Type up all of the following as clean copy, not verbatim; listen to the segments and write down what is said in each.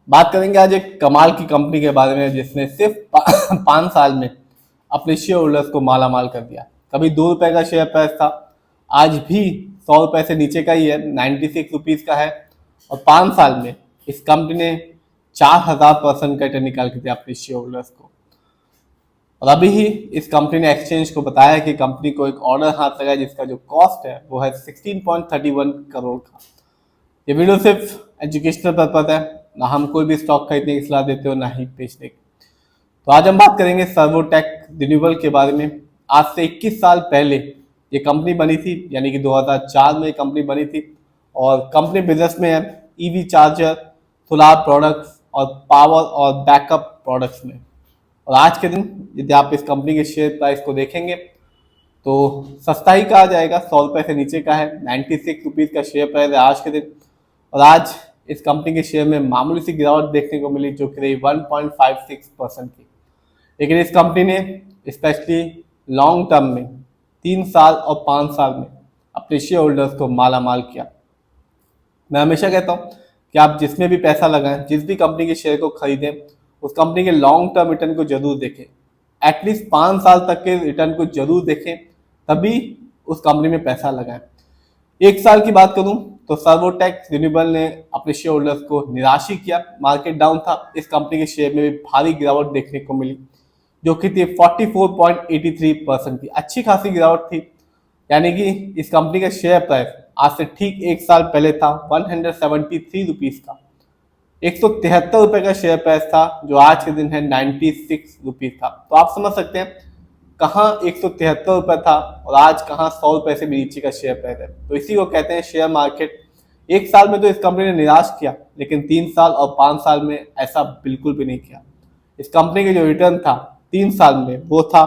बात करेंगे आज एक कमाल की कंपनी के बारे में जिसने सिर्फ 5 साल में अपने शेयर होल्डर्स को माला माल कर दिया। कभी 2 रुपए का शेयर प्राइस था, आज भी 100 रुपए से नीचे का ही है, 96 रुपीज का है। और 5 साल में इस कंपनी ने 4000% का रिटर्न निकाल के दिया अपने शेयर होल्डर्स को। और अभी ही इस कंपनी ने एक्सचेंज को बताया कि कंपनी को एक ऑर्डर हाथ लगा है जिसका जो कॉस्ट है वो है 16.31 करोड़ का। ये वीडियो सिर्फ एजुकेशनल पर्पज है, ना हम कोई भी स्टॉक खरीदने की सलाह देते हो ना ही बेचने की। तो आज हम बात करेंगे सर्वोटेक रिन्यूएबल के बारे में। आज से 21 साल पहले ये कंपनी बनी थी, यानी कि 2004 में ये कंपनी बनी थी। और कंपनी बिजनेस में है ईवी चार्जर, सोलार प्रोडक्ट्स और पावर और बैकअप प्रोडक्ट्स में। और आज के दिन यदि आप इस कंपनी के शेयर प्राइस को देखेंगे तो सस्ता ही कहा जाएगा, 100 रुपए से नीचे का है। 96 रुपीज का शेयर प्राइस है आज के दिन। और आज इस कंपनी के शेयर में मामूली सी गिरावट देखने को मिली जो कि रही 1.56% की। लेकिन इस कंपनी ने स्पेशली लॉन्ग टर्म में 3 साल और 5 साल में अपने शेयर होल्डर्स को माला माल किया। मैं हमेशा कहता हूँ कि आप जिसमें भी पैसा लगाएं, जिस भी कंपनी के शेयर को खरीदें, उस कंपनी के लॉन्ग टर्म रिटर्न को जरूर देखें। एटलीस्ट 5 साल तक के रिटर्न को जरूर देखें, तभी उस कंपनी में पैसा लगाएं। 1 साल की बात करूं तो सर्वोटेक रिन्यूएबल ने अपने शेयर होल्डर्स को निराश ही किया। मार्केट डाउन था, इस कंपनी के शेयर में भी भारी गिरावट देखने को मिली जो कि थी 44.83% की। अच्छी खासी गिरावट थी, यानी कि इस कंपनी का शेयर प्राइस आज से ठीक 1 साल पहले था 173 रुपीज का। 173 रुपए का शेयर प्राइस था जो आज के दिन है 96 रुपीज था। तो आप समझ सकते हैं कहाँ 173 रुपए था और आज कहाँ 100 रुपए से भी नीचे का शेयर प्राइस है। तो इसी को कहते हैं शेयर मार्केट। 1 साल में तो इस कंपनी ने निराश किया, लेकिन 3 साल और 5 साल में ऐसा बिल्कुल भी नहीं किया। इस कंपनी के जो रिटर्न था 3 साल में वो था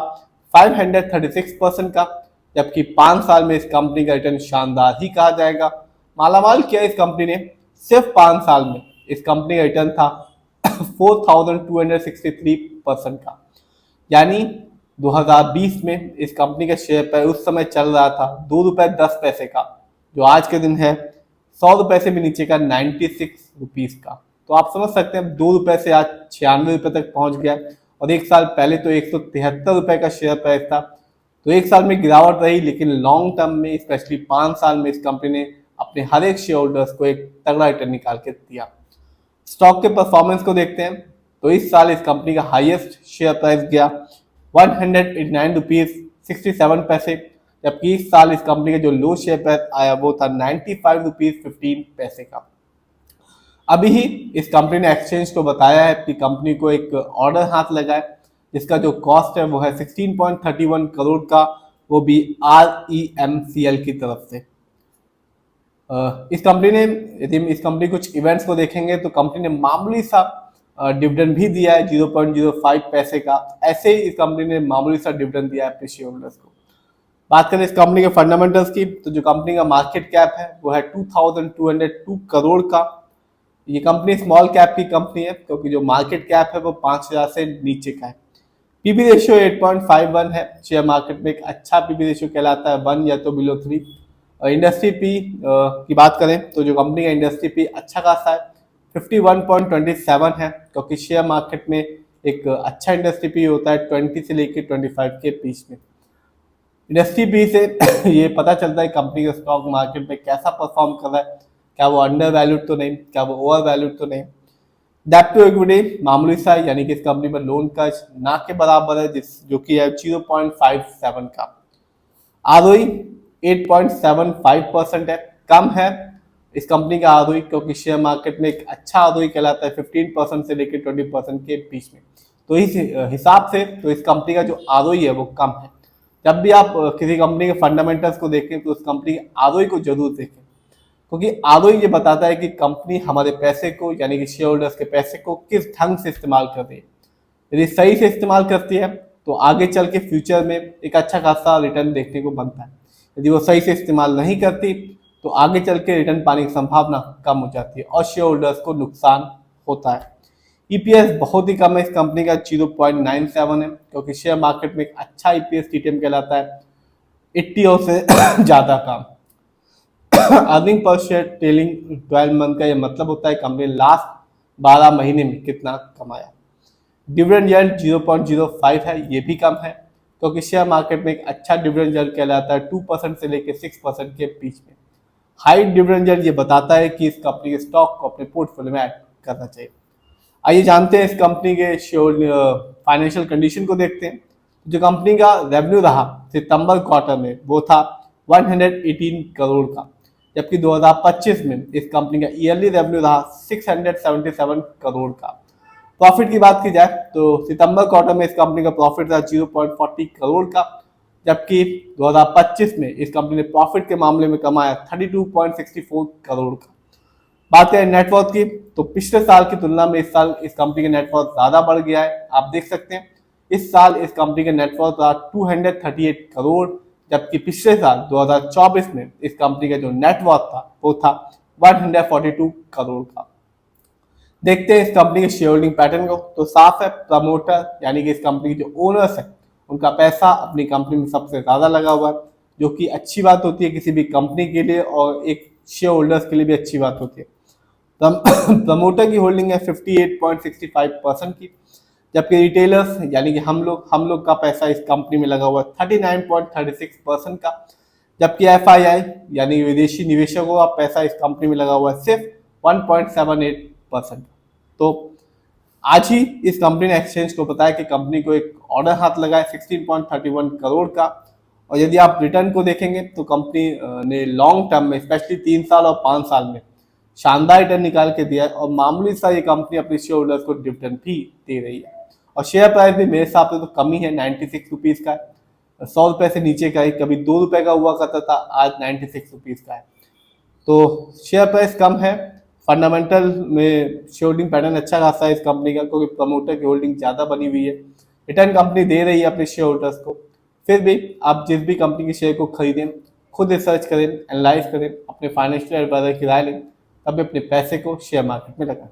536% का, जबकि 5 साल में इस कंपनी का रिटर्न शानदार ही कहा जाएगा। मालामाल किया इस कंपनी ने। सिर्फ 5 साल में इस कंपनी का रिटर्न था 4263% का, यानी 2020 में इस कंपनी का शेयर पर उस समय चल रहा था 2 रुपए 10 पैसे का, जो आज के दिन है 100 रुपए से भी नीचे का 96 रुपीज का। तो आप समझ सकते हैं 2 रुपए से आज 96 रुपए तक पहुंच गया। और 1 साल पहले तो 173 रुपए का शेयर प्राइस था। तो 1 साल में गिरावट रही, लेकिन लॉन्ग टर्म में स्पेशली 5 साल में इस कंपनी ने अपने हर एक शेयर होल्डर्स को एक तगड़ा रिटर्न निकाल के दिया। स्टॉक के परफॉर्मेंस को देखते हैं तो इस साल इस कंपनी का हाईएस्ट शेयर प्राइस गया 189 रुपीज 67 पैसे, जबकि इस साल इस कंपनी का जो लो शेयर प्राइस आया वो था 95 रुपीज 15 पैसे का। अभी ही इस कंपनी ने एक्सचेंज को बताया है कि कंपनी को एक ऑर्डर हाथ लगा है जिसका जो कॉस्ट है वो है 16.31 करोड़ का, वो भी REMCL की तरफ से। इस कंपनी ने, यदि इस कंपनी कुछ इवेंट्स को देखेंगे तो कंपनी ने मामूली सा डिविडेंड भी दिया है 0.05 पैसे का। ऐसे ही इस कंपनी ने मामूली सा डिविडेंड दिया है अपने शेयर होल्डर्स को। बात करें इस कंपनी के फंडामेंटल्स की तो जो कंपनी का मार्केट कैप है वो है 2202 करोड़ का। ये कंपनी स्मॉल कैप की कंपनी है क्योंकि जो मार्केट कैप है वो 5000 से नीचे का है। पीबी रेशियो 8.51 है। शेयर मार्केट में एक अच्छा पीबी रेशियो कहलाता है 1 या तो बिलो 3। और इंडस्ट्री पी की बात करें तो जो कंपनी का इंडस्ट्री पी अच्छा खासा है 51.27 है, क्योंकि शेयर मार्केट में एक अच्छा इंडस्ट्री पी होता है 20 से लेकर 25 के बीच में। इंडस्ट्री पी से ये पता चलता है कंपनी का स्टॉक मार्केट में कैसा परफॉर्म कर रहा है, क्या वो अंडर वैल्यूड तो नहीं, क्या वो ओवर वैल्यूड तो नहीं। डेब्ट टू इक्विटी मामूली सा है, यानी कि इस कंपनी पर लोन का ना के बराबर है जो कि है 0.57 का। आरओई 8.75% है, कम है इस कंपनी का आरओई, क्योंकि शेयर मार्केट में एक अच्छा आरओई कहलाता है 15% से लेकर 20% के बीच में। तो इस हिसाब से तो इस कंपनी का जो आरओई है वो कम है। जब भी आप किसी कंपनी के फंडामेंटल्स को देखें तो उस कंपनी के आरओई को जरूर देखें, क्योंकि आरओई ये बताता है कि कंपनी हमारे पैसे को, यानी कि शेयर होल्डर्स के पैसे को किस ढंग से इस्तेमाल कर रही है। यदि सही से इस्तेमाल करती है तो आगे चल के फ्यूचर में एक अच्छा खासा रिटर्न देखने को बनता है। यदि वो सही से इस्तेमाल नहीं करती तो आगे चल के रिटर्न पाने की संभावना कम हो जाती है और शेयर होल्डर्स को नुकसान होता है। ईपीएस बहुत ही कम है इस कंपनी का 0.97 है, क्योंकि शेयर मार्केट में एक अच्छा ईपीएस टीटीएम कहलाता है 80 और से ज्यादा का। Earning per share trailing 12 month का ये मतलब होता है कंपनी लास्ट 12 महीने में कितना कमाया। डिविडेंड यील्ड 0.05 है, ये भी कम है, क्योंकि शेयर मार्केट में एक अच्छा डिविडेंड यील्ड कहलाता है 2% से लेकर 6% के बीच में। हाई डिविडेंड यील्ड ये बताता है कि इस कंपनी के स्टॉक को अपने पोर्टफोलियो में ऐड करना चाहिए। आइए जानते हैं इस कंपनी के फाइनेंशियल कंडीशन को देखते हैं। जो कंपनी का रेवेन्यू रहा सितंबर क्वार्टर में वो था 118 करोड़ का, जबकि 2025 में इस कंपनी का ईयरली रेवेन्यू रहा 677 करोड़ का। प्रॉफिट की बात की जाए तो सितंबर क्वार्टर में इस कंपनी का प्रॉफिट था 0.40 करोड़ का, जबकि 2025 में इस कंपनी ने प्रॉफिट के मामले में कमाया 32.64 करोड़ का। बात करें नेटवर्थ की तो पिछले साल की तुलना में इस साल इस कंपनी का नेटवर्थ ज्यादा बढ़ गया है। आप देख सकते हैं इस साल इस कंपनी का नेटवर्थ था 238 करोड़, जबकि पिछले साल 2024 में इस कंपनी का जो नेटवर्थ था वो था 142 करोड़ का। देखते हैं इस कंपनी के शेयर होल्डिंग पैटर्न को, तो साफ है प्रमोटर यानी कि इस कंपनी के जो ओनर्स है उनका पैसा अपनी कंपनी में सबसे ज्यादा लगा हुआ है, जो कि अच्छी बात होती है किसी भी कंपनी के लिए और एक शेयर होल्डर्स के लिए भी अच्छी बात होती है। प्रमोटर की होल्डिंग है 58.65% की, जबकि रिटेलर्स यानी कि हम लोग का पैसा इस कंपनी में लगा हुआ है 39.36% का, जबकि FII यानी विदेशी निवेशकों का पैसा इस कंपनी में लगा हुआ है सिर्फ 1.78%। तो आज ही इस कंपनी ने एक्सचेंज को बताया कि कंपनी को एक ऑर्डर हाथ लगा है 16.31 करोड़ का, और यदि आप रिटर्न को देखेंगे तो कंपनी ने लॉन्ग टर्म में स्पेशली 3 साल और 5 साल में शानदार रिटर्न निकाल के दिया है, और मामूली सा ये कंपनी अपने शेयर होल्डर्स को डिविडेंड भी दे रही है। और शेयर प्राइस भी मेरे हिसाब से तो कम ही है, 96 रुपीज़ का है, 100 रुपये से नीचे का है, कभी 2 रुपये का हुआ करता था, आज 96 रुपीज़ का है। तो शेयर प्राइस कम है, फंडामेंटल में शेयर होल्डिंग पैटर्न अच्छा खासा है इस कंपनी का, क्योंकि प्रमोटर की होल्डिंग ज़्यादा बनी हुई है, रिटर्न कंपनी दे रही है अपने शेयर होल्डर्स को। फिर भी आप जिस भी कंपनी के शेयर को खरीदें खुद रिसर्च करें, एनालाइज करें, अपने फाइनेंशियल एडवाइजर की राय लें, तभी अपने पैसे को शेयर मार्केट में लगाएं।